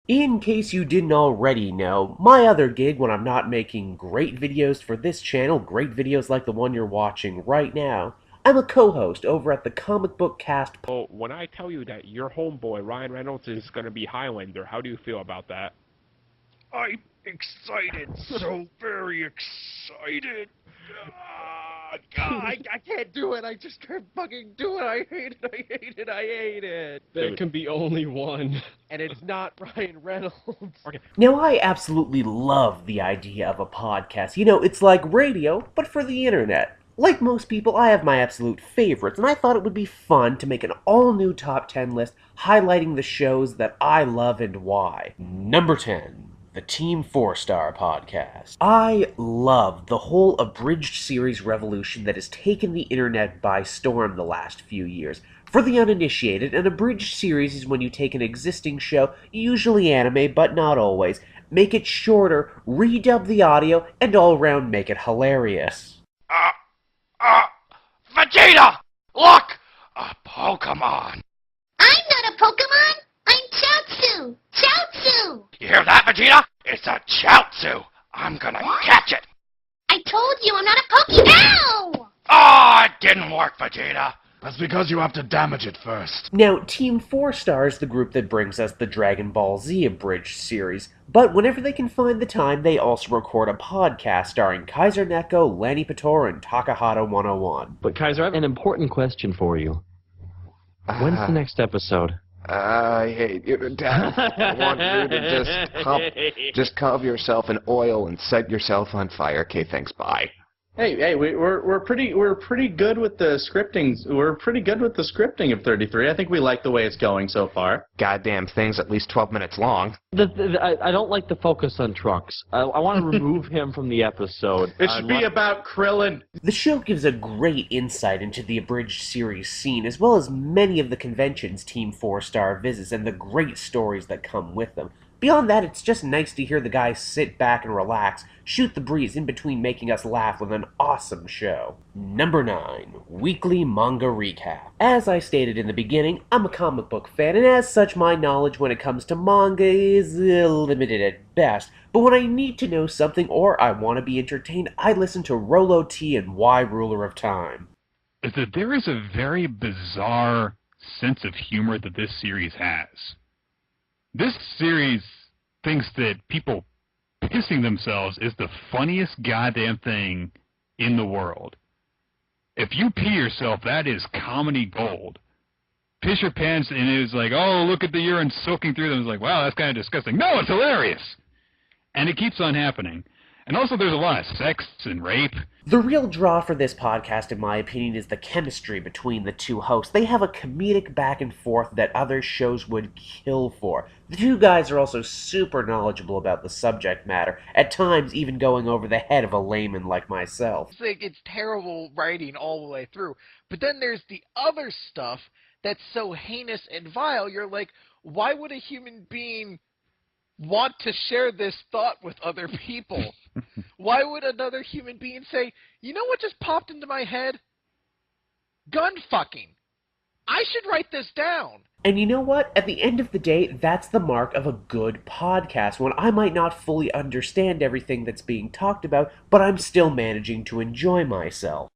In case you didn't already know, my other gig when I'm not making great videos for this channel, great videos like the one you're watching right now, I'm a co-host over at the Comic Book Cast. Well, when I tell you that your homeboy, Ryan Reynolds, is going to be Highlander, how do you feel about that? I'm excited, so very excited. God, I can't do it. I just can't fucking do it. I hate it. I hate it. I hate it. There can be only one. And it's not Ryan Reynolds. Okay. Now, I absolutely love the idea of a podcast. You know, it's like radio, but for the internet. Like most people, I have my absolute favorites, and I thought it would be fun to make an all-new top 10 list highlighting the shows that I love and why. Number 10. The Team 4-Star Podcast. I love the whole abridged series revolution that has taken the internet by storm the last few years. For the uninitiated, an abridged series is when you take an existing show, usually anime, but not always, make it shorter, redub the audio, and all around make it hilarious. Vegeta! Look! A Pokemon! I'm not a Pokemon! I'm Chaozu! Chaozu! You hear that, Vegeta? It's a Chaozu! I'm gonna catch it! I told you I'm not a Poke. Ow! Oh, it didn't work, Vegeta! That's because you have to damage it first. Now, Team 4-Star is the group that brings us the Dragon Ball Z abridged series, but whenever they can find the time, they also record a podcast starring Kaiser Neko, Lanny Pator, and Takahata 101. But Kaiser, I have an important question for you. When's the next episode? I hate you to death. I want you to just cover yourself in oil and set yourself on fire. Okay, thanks, bye. Hey, we're pretty good with the scripting. We're pretty good with the scripting of 33. I think we like the way it's going so far. Goddamn thing's at least 12 minutes long. I don't like the focus on Trunks. I want to remove him from the episode. It should be about Krillin. The show gives a great insight into the abridged series scene, as well as many of the conventions Team 4-Star visits and the great stories that come with them. Beyond that, it's just nice to hear the guys sit back and relax, shoot the breeze in between making us laugh with an awesome show. Number 9. Weekly Manga Recap. As I stated in the beginning, I'm a comic book fan, and as such my knowledge when it comes to manga is limited at best, but when I need to know something or I want to be entertained, I listen to Rolo T and Why Ruler of Time. Is that there is a very bizarre sense of humor that this series has. This series thinks that people pissing themselves is the funniest goddamn thing in the world. If you pee yourself, that is comedy gold. Piss your pants, and it was like, oh, look at the urine soaking through them. It's like, wow, that's kind of disgusting. No, it's hilarious! And it keeps on happening. And also there's a lot of sex and rape. The real draw for this podcast, in my opinion, is the chemistry between the two hosts. They have a comedic back and forth that other shows would kill for. The two guys are also super knowledgeable about the subject matter, at times even going over the head of a layman like myself. It's like it's terrible writing all the way through. But then there's the other stuff that's so heinous and vile, you're like, why would a human being want to share this thought with other people? Why would another human being say, you know what just popped into my head? Gun fucking. I should write this down. And you know what? At the end of the day, that's the mark of a good podcast, when I might not fully understand everything that's being talked about, but I'm still managing to enjoy myself.